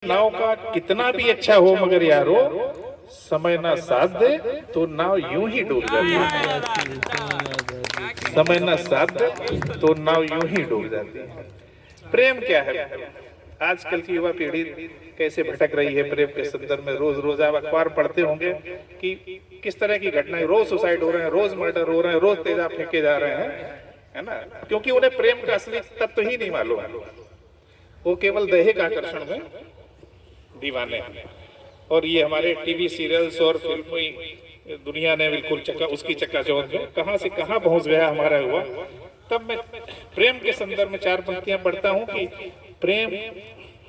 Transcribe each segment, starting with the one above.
नाव का कितना भी अच्छा हो मगर यारो समय ना साथ दे तो नाव यूं ही डूब जाती है। समय ना साथ दे तो नाव यूं ही डूब जाती है। प्रेम क्या है? आजकल की युवा पीढ़ी कैसे भटक रही है प्रेम के संदर्भ में। रोज रोज आप अखबार पढ़ते होंगे कि किस तरह की घटनाएं, रोज सुसाइड हो रहे हैं, रोज मर्डर हो रहे हैं, रोज तेजाब फेंके जा रहे हैं, है ना? क्योंकि उन्हें प्रेम का असली तत्व ही नहीं मालूम है। वो केवल दैहिक आकर्षण में दीवाने हैं। और ये हमारे टीवी सीरियल्स और फिल्मी दुनिया ने बिल्कुल उसकी चक्काचौंध में कहां से कहां पहुंच गया हमारा हुआ। तब मैं प्रेम के संदर्भ में चार पंक्तियां पढ़ता हूं कि प्रेम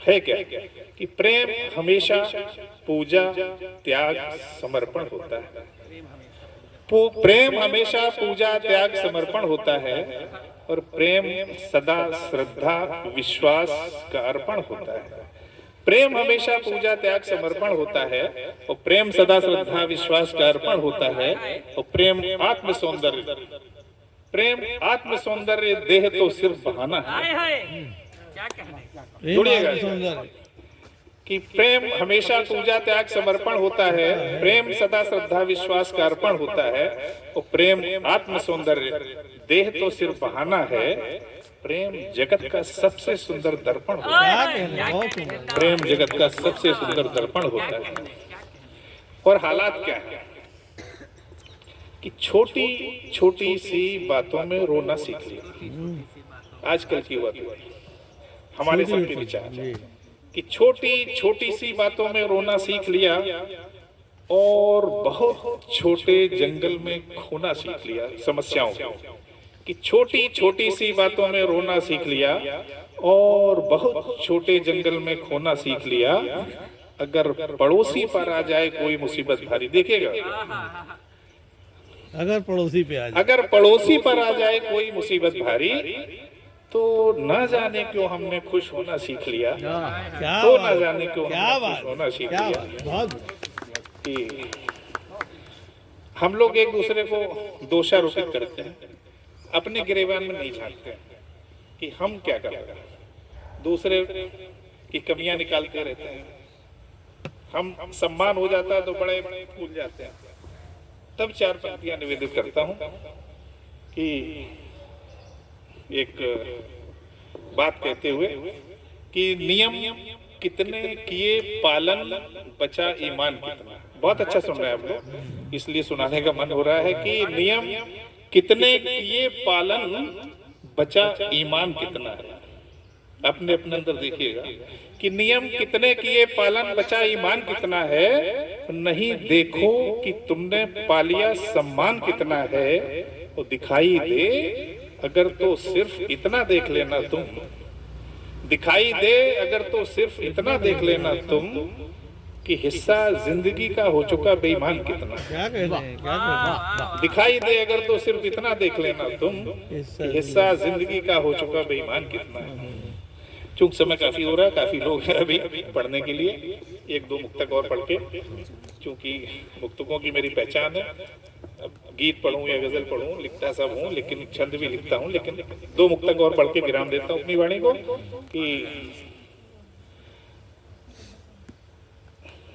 है क्या, कि प्रेम हमेशा पूजा, त्याग, समर्पण होता है। प्रेम हमेशा पूजा, त्याग, समर्पण होता है। और प्रेम सदा श्रद्धा, विश्वास का अर्पण होता है। प्रेम हमेशा पूजा, त्याग, समर्पण होता है। और प्रेम सदा श्रद्धा, विश्वास का अर्पण होता है। और प्रेम आत्म सौंदर्य, प्रेम आत्म सौंदर्य, देह तो सिर्फ बहाना है। जुड़िएगा कि प्रेम हमेशा पूजा, त्याग, समर्पण होता है। प्रेम सदा श्रद्धा, विश्वास का अर्पण होता है। और प्रेम आत्म सौंदर्य, देह तो सिर्फ बहाना है। प्रेम जगत का सबसे सुंदर दर्पण होता है। प्रेम जगत का सबसे सुंदर दर्पण होता है। और हालात क्या है कि छोटी छोटी सी बातों में रोना सीख लिया आजकल की युवा पीढ़ी। हमारे सबके विचार है कि छोटी छोटी सी बातों में रोना सीख लिया और बहुत छोटे जंगल में खोना सीख लिया समस्याओं को। कि छोटी छोटी सी बातों में रोना सीख लिया और बहुत छोटे जंगल में खोना सीख लिया। अगर पड़ोसी पर आ जाए कोई मुसीबत भारी, देखिएगा, अगर पड़ोसी पे आ जाए, अगर पड़ोसी पर आ जाए कोई मुसीबत भारी, तो न जाने क्यों हमने खुश होना सीख लिया। तो न जाने क्यों हमने खुश होना सीख लिया। बहुत कि हम लोग एक दूसरे को दोषारोपित करते हैं, अपने गिरेबान में नहीं झांकते कि हम क्या कर रहे हैं। दूसरे की कमियां निकालते रहते हैं। हम सम्मान हो जाता है तो बड़े बड़े भूल जाते हैं। तब चार पंक्तियां निवेदित करता हूं कि एक बात कहते हुए कि नियम कितने किए पालन, बचा ईमान कितना। बहुत अच्छा सुन रहे हैं आप लोग, इसलिए सुनाने का मन हो रहा है कि नियम कितने किए पालन, बचा ईमान कितना है। अपने अपने अंदर देखिएगा कि नियम कितने किए पालन, बचा ईमान कितना है। नहीं देखो कि तुमने पालिया सम्मान कितना है। वो दिखाई दे अगर तो सिर्फ इतना देख लेना तुम। दिखाई दे अगर तो सिर्फ इतना देख लेना तुम कि हिस्सा जिंदगी का हो चुका बेईमान कितना। क्या कह रहे हैं, क्या कह रहे हैं? दिखाई दे अगर तो सिर्फ इतना देख लेना तुम कि हिस्सा जिंदगी का हो चुका बेईमान कितना है। चूंकि समय काफी हो रहा है, काफी लोग हैं अभी पढ़ने के लिए, एक दो मुक्तक और पढ़ के, चूंकि मुक्तकों की मेरी पहचान है। अब गीत पढ़ूं या गजल पढ़ूं, लिखता सब हूं, लेकिन छंद भी लिखता हूं। लेकिन दो मुक्तक और पढ़ के विराम देता हूं अपनी वाणी को कि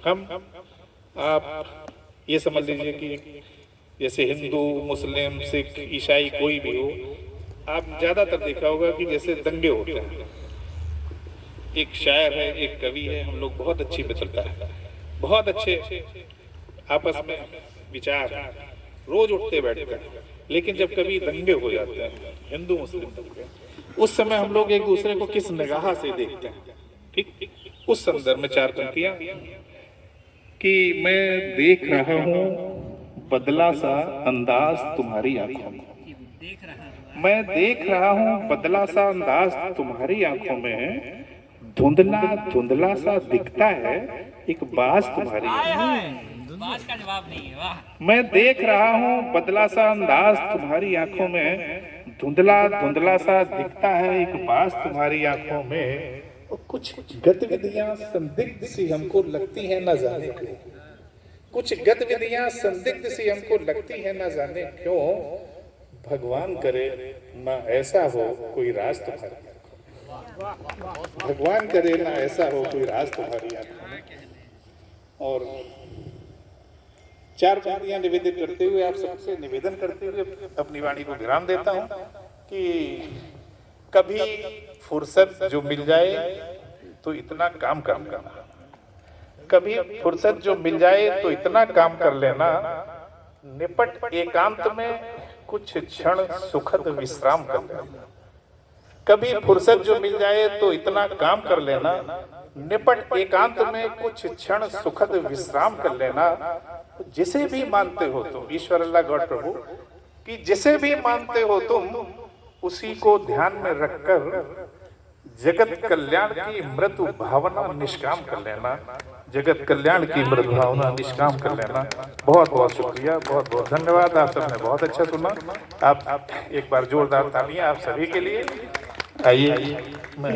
हम आप ये समझ लीजिए कि जैसे हिंदू, मुस्लिम, सिख, ईसाई कोई भी हो, आप ज्यादातर देखा होगा कि जैसे दंगे होते हैं। एक शायर है, एक कवि है, हम लोग बहुत अच्छी मित्रता है, बहुत अच्छे आपस में विचार रोज उठते बैठते हैं। लेकिन जब कभी दंगे हो जाते हैं, हिंदू मुस्लिम दंगे, उस समय हम लोग एक दूसरे को किस निगाह से देखते हैं। ठीक उस संदर्भ में चार पंक्तियां कि मैं देख रहा हूं बदला सा अंदाज तुम्हारी आंखों में। मैं देख रहा हूं बदला सा अंदाज तुम्हारी आंखों में। धुंधला धुंधला सा दिखता है एक बाज तुम्हारी आंखों में। बात का जवाब नहीं है। वाह। मैं देख रहा हूं बदला सा अंदाज तुम्हारी आंखों में। धुंधला धुंधला सा दिखता है एक बाज तुम्हारी आंखों में। और कुछ गतिविधियां संदिग्ध सी हमको लगती हैं, न जाने क्यों। कुछ गतिविधियां संदिग्ध सी हमको लगती हैं, न जाने क्यों। भगवान करे ना ऐसा हो कोई राज तुम्हारी आंखों में। भगवान करे ना ऐसा हो कोई राज तुम्हारी आंखों में। और चार पंक्तियां निवेदित करते हुए आप सबसे निवेदन करते हुए अपनी वाणी को विराम देता हूं कि कभी फुर्सत जो मिल जाए तो इतना काम कर लेना, कभी फुर्सत जो मिल जाए तो इतना काम कर लेना, निपट एकांत में कुछ क्षण सुखद विश्राम कर लेना। कभी फुर्सत जो मिल जाए तो इतना काम कर लेना, निपट एकांत में कुछ क्षण सुखद विश्राम कर लेना। जिसे भी मानते हो तुम, ईश्वर अल्लाह गॉड प्रभु, कि जिसे भी मानते हो तुम उसी को ध्यान में रखकर जगत कल्याण की मृदु भावना निष्काम कर लेना, जगत कल्याण की मृदु भावना निष्काम कर लेना। बहुत बहुत शुक्रिया, बहुत बहुत धन्यवाद। आप सबने बहुत अच्छा सुना। आप एक बार जोरदार तालियां आप सभी के लिए। आइए मैं